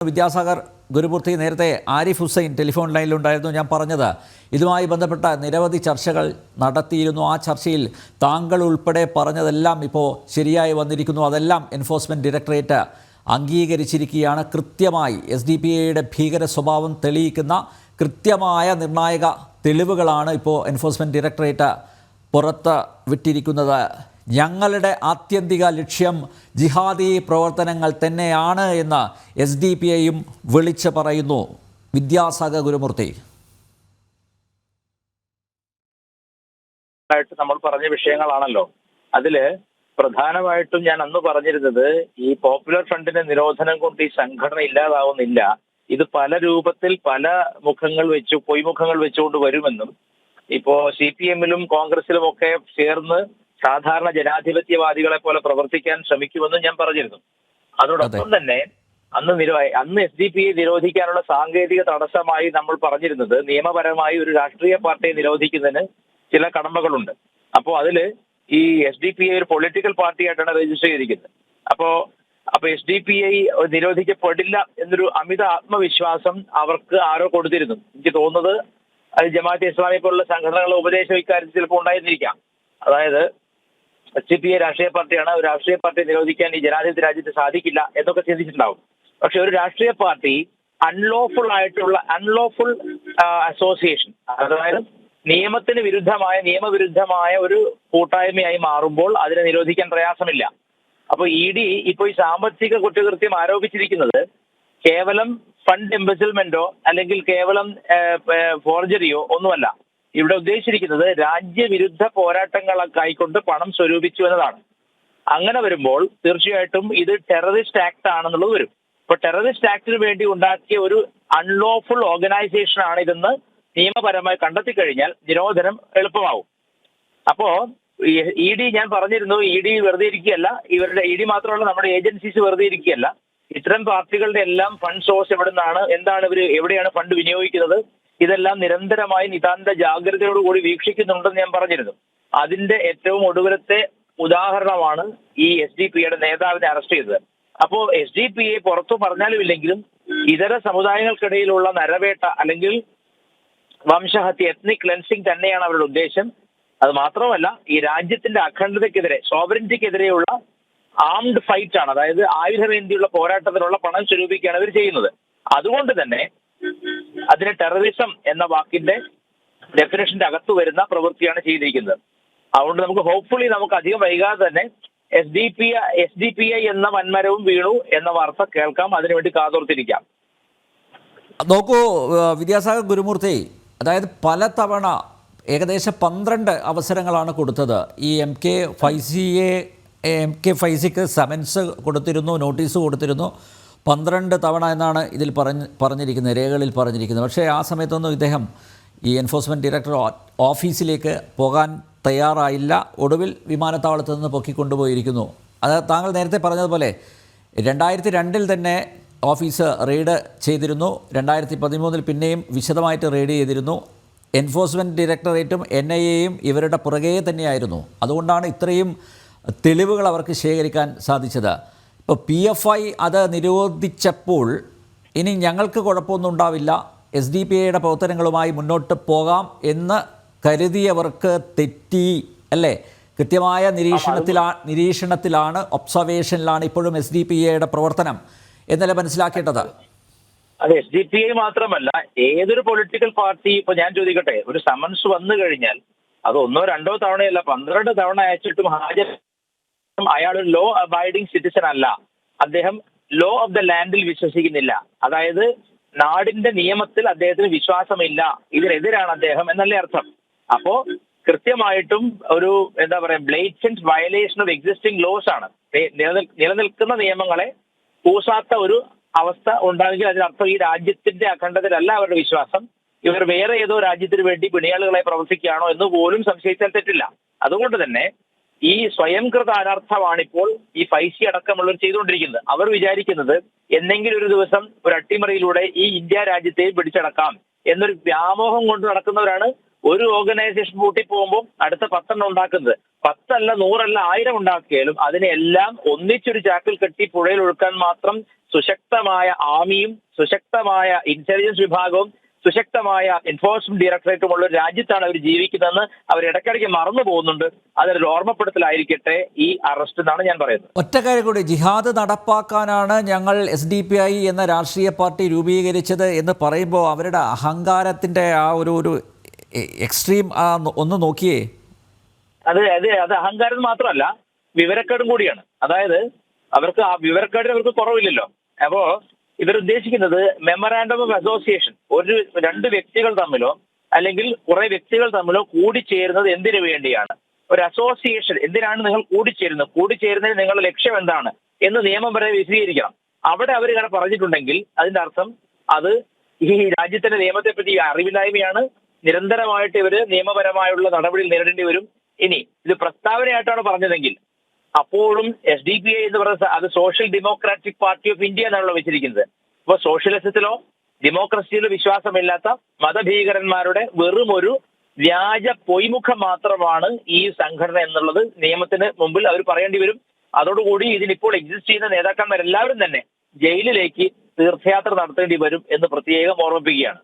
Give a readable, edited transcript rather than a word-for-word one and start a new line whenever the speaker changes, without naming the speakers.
വിദ്യാസാഗർ ഗുരുമൂർത്തി, നേരത്തെ ആരിഫ് ഹുസൈൻ ടെലിഫോൺ ലൈനിലുണ്ടായിരുന്നു. ഞാൻ പറഞ്ഞത് ഇതുമായി ബന്ധപ്പെട്ട നിരവധി ചർച്ചകൾ നടത്തിയിരുന്നു. ആ ചർച്ചയിൽ താങ്കൾ ഉൾപ്പെടെ പറഞ്ഞതെല്ലാം ഇപ്പോൾ ശരിയായി വന്നിരിക്കുന്നു. അതെല്ലാം എൻഫോഴ്സ്മെൻറ്റ് ഡയറക്ടറേറ്റ് അംഗീകരിച്ചിരിക്കുകയാണ്. കൃത്യമായി SDPIയുടെ ഭീകര സ്വഭാവം തെളിയിക്കുന്ന കൃത്യമായ നിർണായക തെളിവുകളാണ് ഇപ്പോൾ എൻഫോഴ്സ്മെൻറ്റ് ഡയറക്ടറേറ്റ് പുറത്ത് വിട്ടിരിക്കുന്നത്. ഞങ്ങളുടെ ആത്യന്തിക ലക്ഷ്യം ജിഹാദി പ്രവർത്തനങ്ങൾ തന്നെയാണ് എന്ന് SDPIയും വിളിച്ചു പറയുന്നു. വിദ്യാസാഗർ ഗുരുമൂർത്തി,
നമ്മൾ പറഞ്ഞ വിഷയങ്ങളാണല്ലോ. അതില് പ്രധാനമായിട്ടും ഞാൻ അന്ന് പറഞ്ഞിരുന്നത്, ഈ പോപ്പുലർ ഫ്രണ്ടിന്റെ നിരോധനം കൊണ്ട് ഈ സംഘടന ഇല്ലാതാവുന്നില്ല. ഇത് പല രൂപത്തിൽ പല പൊയ്മുഖങ്ങൾ വെച്ചുകൊണ്ട് വരുമെന്നും, ഇപ്പോ CPM-ലും കോൺഗ്രസിലും ഒക്കെ ചേർന്ന് സാധാരണ ജനാധിപത്യവാദികളെ പോലെ പ്രവർത്തിക്കാൻ ശ്രമിക്കുമെന്നും ഞാൻ പറഞ്ഞിരുന്നു. അതോടൊപ്പം തന്നെ അന്ന് SDPI നിരോധിക്കാനുള്ള സാങ്കേതിക തടസ്സമായി നമ്മൾ പറഞ്ഞിരുന്നത്, നിയമപരമായി ഒരു രാഷ്ട്രീയ പാർട്ടിയെ നിരോധിക്കുന്നതിന് ചില കടമ്പകളുണ്ട്. അപ്പോൾ അതില് ഈ SDPI ഒരു പൊളിറ്റിക്കൽ പാർട്ടിയായിട്ടാണ് രജിസ്റ്റർ ചെയ്തിരിക്കുന്നത്. അപ്പോ SDPI നിരോധിക്കപ്പെടില്ല എന്നൊരു അമിത ആത്മവിശ്വാസം അവർക്ക് ആരോ കൊടുത്തിരുന്നു. എനിക്ക് തോന്നുന്നത് അത് ജമാഅത്തെ ഇസ്ലാമി പോലുള്ള സംഘടനകളുടെ ഉപദേശം ഇക്കാര്യത്തിൽ ചിലപ്പോൾ ഉണ്ടായിരുന്നിരിക്കാം. അതായത് SDPI രാഷ്ട്രീയ പാർട്ടിയാണ്, ഒരു രാഷ്ട്രീയ പാർട്ടിയെ നിരോധിക്കാൻ ഈ ജനാധിപത്യ രാജ്യത്ത് സാധിക്കില്ല എന്നൊക്കെ ചിന്തിച്ചിട്ടുണ്ടാവും. പക്ഷെ ഒരു രാഷ്ട്രീയ പാർട്ടി അൺലോഫുൾ അസോസിയേഷൻ, അതായത് നിയമവിരുദ്ധമായ ഒരു കൂട്ടായ്മയായി മാറുമ്പോൾ അതിനെ നിരോധിക്കാൻ പ്രയാസമില്ല. അപ്പൊ ED ഇപ്പോൾ ഈ സാമ്പത്തിക കുറ്റകൃത്യം ആരോപിച്ചിരിക്കുന്നത് കേവലം ഫണ്ട് എംബസിൽമെന്റോ അല്ലെങ്കിൽ കേവലം ഫോർജറിയോ ഒന്നുമല്ല. ഇവിടെ ഉദ്ദേശിച്ചിരിക്കുന്നത് രാജ്യവിരുദ്ധ പോരാട്ടങ്ങൾക്കായിക്കൊണ്ട് പണം സ്വരൂപിച്ചു എന്നതാണ്. അങ്ങനെ വരുമ്പോൾ തീർച്ചയായിട്ടും ഇത് ടെററിസ്റ്റ് ആക്ട് ആണെന്നുള്ളത് വരും. ഇപ്പൊ ടെററിസ്റ്റ് ആക്ടിന് വേണ്ടി ഉണ്ടാക്കിയ ഒരു അൺലോഫുൾ ഓർഗനൈസേഷൻ ആണ് ഇതെന്ന് നിയമപരമായി കണ്ടെത്തി കഴിഞ്ഞാൽ നിരോധനം എളുപ്പമാവും. അപ്പോ ED ഞാൻ പറഞ്ഞിരുന്നു, ED വെറുതെ ഇരിക്കുകയല്ല. ഇവരുടെ ED മാത്രമല്ല, നമ്മുടെ ഏജൻസീസ് വെറുതെ ഇരിക്കുകയല്ല. ഇത്തരം പാർട്ടികളുടെ എല്ലാം ഫണ്ട് സോഴ്സ് എവിടുന്നാണ്, എവിടെയാണ് ഫണ്ട് വിനിയോഗിക്കുന്നത്, ഇതെല്ലാം നിരന്തരമായി നിതാന്ത ജാഗ്രതയോടുകൂടി വീക്ഷിക്കുന്നുണ്ടെന്ന് ഞാൻ പറഞ്ഞിരുന്നു. അതിന്റെ ഏറ്റവും ഒടുവിലത്തെ ഉദാഹരണമാണ് ഈ SDPIയുടെ നേതാവിനെ അറസ്റ്റ് ചെയ്തത്. അപ്പോ SDPI പുറത്തു പറഞ്ഞാലും ഇല്ലെങ്കിലും ഇതര സമുദായങ്ങൾക്കിടയിലുള്ള നരവേട്ട അല്ലെങ്കിൽ വംശഹത്യ, എത്നിക് ക്ലെൻസിംഗ് തന്നെയാണ് അവരുടെ ഉദ്ദേശം. അത് മാത്രമല്ല, ഈ രാജ്യത്തിന്റെ അഖണ്ഡതയ്ക്കെതിരെ, സോവറിറ്റിക്കെതിരെയുള്ള ആംഡ് ഫൈറ്റ് ആണ്. അതായത് ആയുധമേന്തിയുള്ള പോരാട്ടത്തിനുള്ള പണം സ്വരൂപിക്കുകയാണ് അവർ ചെയ്യുന്നത്. അതുകൊണ്ട് തന്നെ അതിന് ടെററിസം എന്ന വാക്കിന്റെ ഡെഫിനേഷന്റെ അകത്ത് വരുന്ന പ്രവൃത്തിയാണ് ചെയ്തിരിക്കുന്നത്. അതുകൊണ്ട് നമുക്ക് അധികം വൈകാതെ തന്നെ SDPI എന്ന വൻമരവും വീണു എന്ന വാർത്ത കേൾക്കാം. അതിനുവേണ്ടി കാതോർത്തിരിക്കാം.
നോക്കൂ വിദ്യാസാഗർ ഗുരുമൂർത്തി, അതായത് പലതവണ ഏകദേശം 12 അവസരങ്ങളാണ് കൊടുത്തത്. ഈ MK ഫൈസിക്ക് സമൻസ് കൊടുത്തിരുന്നു, നോട്ടീസ് കൊടുത്തിരുന്നു. 12 തവണ എന്നാണ് ഇതിൽ പറഞ്ഞിരിക്കുന്നത്, രേഖകളിൽ പറഞ്ഞിരിക്കുന്നത്. പക്ഷേ ആ സമയത്തൊന്നും ഇദ്ദേഹം ഈ എൻഫോഴ്സ്മെൻറ്റ് ഡയറക്ടർ ഓഫീസിലേക്ക് പോകാൻ തയ്യാറായില്ല. ഒടുവിൽ വിമാനത്താവളത്തിൽ നിന്ന് പൊക്കിക്കൊണ്ടുപോയിരിക്കുന്നു. അത് താങ്കൾ നേരത്തെ പറഞ്ഞതുപോലെ 2002 തന്നെ ഓഫീസ് റെയ്ഡ് ചെയ്തിരുന്നു. 2013 പിന്നെയും വിശദമായിട്ട് റെയ്ഡ് ചെയ്തിരുന്നു. എൻഫോഴ്സ്മെൻറ്റ് ഡയറക്ടറേറ്റും NIAയും ഇവരുടെ പുറകെ തന്നെയായിരുന്നു. അതുകൊണ്ടാണ് ഇത്രയും തെളിവുകൾ അവർക്ക് ശേഖരിക്കാൻ സാധിച്ചത്. ഇപ്പോൾ PFI അത് നിരോധിച്ചപ്പോൾ ഇനി ഞങ്ങൾക്ക് കുഴപ്പമൊന്നും ഉണ്ടാവില്ല, SDPIയുടെ പ്രവർത്തനങ്ങളുമായി മുന്നോട്ട് പോകാം എന്ന് കരുതിയവർക്ക് തെറ്റി അല്ലേ? കൃത്യമായ നിരീക്ഷണത്തിലാണ്, ഒബ്സർവേഷനിലാണ് ഇപ്പോഴും SDPIയുടെ പ്രവർത്തനം എന്നല്ല മനസ്സിലാക്കേണ്ടത്.
അത് SDPI മാത്രമല്ല, ഏതൊരു പൊളിറ്റിക്കൽ പാർട്ടി, ഇപ്പൊ ഞാൻ ചോദിക്കട്ടെ, ഒരു സമൻസ് വന്നു കഴിഞ്ഞാൽ അത് 1 2 തവണയല്ല, 12 തവണ അയച്ചിട്ടും അയാൾ ഒരു ലോ അബൈഡിങ് സിറ്റിസൺ അല്ല. അദ്ദേഹം ലോ ഓഫ് ദ ലാൻഡിൽ വിശ്വസിക്കുന്നില്ല. അതായത് നാടിന്റെ നിയമത്തിൽ അദ്ദേഹത്തിന് വിശ്വാസമില്ല, ഇതിനെതിരാണ് അദ്ദേഹം എന്നല്ലേ അർത്ഥം. അപ്പോ കൃത്യമായിട്ടും ഒരു ബ്ലേറ്റന്റ് വയലേഷൻ ഓഫ് എക്സിസ്റ്റിംഗ് ലോസ് ആണ്. നിലനിൽക്കുന്ന നിയമങ്ങളെ കൂസാത്ത ഒരു അവസ്ഥ ഉണ്ടാകുമെങ്കിൽ അതിനർത്ഥം ഈ രാജ്യത്തിന്റെ അഖണ്ഡതയിലല്ല അവരുടെ വിശ്വാസം, ഇവർ വേറെ ഏതോ രാജ്യത്തിന് വേണ്ടി പിണിയാളുകളെ പ്രവർത്തിക്കുകയാണോ എന്ന് പോലും സംശയിച്ചാൽ തെറ്റില്ല. അതുകൊണ്ട് തന്നെ ഈ സ്വയംകൃത അനർത്ഥമാണിപ്പോൾ ഈ ഫൈസി അടക്കമുള്ളവർ ചെയ്തുകൊണ്ടിരിക്കുന്നത്. അവർ വിചാരിക്കുന്നത് എന്നെങ്കിലും ഒരു ദിവസം ഒരു അട്ടിമറിയിലൂടെ ഈ ഇന്ത്യ രാജ്യത്തെയും പിടിച്ചടക്കാം എന്നൊരു വ്യാമോഹം കൊണ്ട് നടക്കുന്നവരാണ് ഒരു ഓർഗനൈസേഷൻ പൂട്ടി പോകുമ്പോൾ അടുത്ത 10 ഉണ്ടാക്കുന്നത് 10 അല്ല 100 അല്ല 1000 ഉണ്ടാക്കിയാലും അതിനെല്ലാം ഒന്നിച്ചൊരു ചാക്കിൽ കെട്ടി പുഴയിൽ ഒഴുക്കാൻ മാത്രം സുശക്തമായ ആർമിയും സുശക്തമായ ഇന്റലിജൻസ് വിഭാഗവും സുശക്തമായ എൻഫോഴ്സ്മെന്റ് ഡയറക്ടറേറ്റും ഉള്ള ഒരു രാജ്യത്താണ് അവർ ജീവിക്കുന്നതെന്ന് അവർ ഇടയ്ക്കിടയ്ക്ക് മറന്നു പോകുന്നുണ്ട്. അതൊരു ഓർമ്മപ്പെടുത്തലായിരിക്കട്ടെ ഈ അറസ്റ്റ് എന്നാണ് ഞാൻ പറയുന്നത്.
ഒറ്റ കാര്യം കൂടി, ജിഹാദ് നടപ്പാക്കാനാണ് ഞങ്ങൾ SDPI എന്ന രാഷ്ട്രീയ പാർട്ടി രൂപീകരിച്ചത് എന്ന് പറയുമ്പോൾ അവരുടെ അഹങ്കാരത്തിൻ്റെ ആ ഒരു എക്സ്ട്രീം ഒന്ന് നോക്കിയേ.
അത് അഹങ്കാരം മാത്രമല്ല, വിവരക്കേടും കൂടിയാണ്. അതായത് അവർക്ക് ആ വിവരക്കേടിന് അവർക്ക് കുറവില്ലല്ലോ. അപ്പോ ഇവരുദ്ദേശിക്കുന്നത് മെമ്മറാണ്ടം ഓഫ് അസോസിയേഷൻ രണ്ട് വ്യക്തികൾ തമ്മിലോ അല്ലെങ്കിൽ കുറെ വ്യക്തികൾ തമ്മിലോ കൂടിച്ചേരുന്നത് എന്തിനു വേണ്ടിയാണ്? ഒരു അസോസിയേഷൻ എന്തിനാണ് നിങ്ങൾ കൂടിച്ചേരുന്നത്? കൂടിച്ചേരുന്നതിന് നിങ്ങളുടെ ലക്ഷ്യം എന്താണ് എന്ന് നിയമം വരെ വിശദീകരിക്കണം. അവിടെ അവർ ഇങ്ങനെ പറഞ്ഞിട്ടുണ്ടെങ്കിൽ അതിന്റെ അർത്ഥം അത് ഈ രാജ്യത്തിന്റെ നിയമത്തെപ്പറ്റി അറിവില്ലായ്മയാണ്. നിരന്തരമായിട്ട് ഇവര് നിയമപരമായുള്ള നടപടികൾ നേരിടേണ്ടി വരും. ഇനി ഇത് പ്രസ്താവനയായിട്ടാണ് പറഞ്ഞതെങ്കിൽ അപ്പോഴും SDPI എന്ന് പറയുന്നത് അത് social democratic party of India എന്നാണല്ലോ വെച്ചിരിക്കുന്നത്. അപ്പോൾ സോഷ്യലിസത്തിലോ ഡെമോക്രസിയിലോ വിശ്വാസമില്ലാത്ത മതഭീകരന്മാരുടെ വെറും ഒരു വ്യാജ പൊയ്മുഖം മാത്രമാണ് ഈ സംഘടന എന്നുള്ളത് നിയമത്തിന് മുമ്പിൽ അവർ പറയേണ്ടി വരും. അതോടുകൂടി ഇതിനിപ്പോൾ എക്സിസ്റ്റ് ചെയ്യുന്ന നേതാക്കന്മാരെല്ലാവരും തന്നെ ജയിലിലേക്ക് തീർത്ഥയാത്ര നടത്തേണ്ടി വരും എന്ന് പ്രത്യേകം ഓർമ്മിപ്പിക്കുകയാണ്.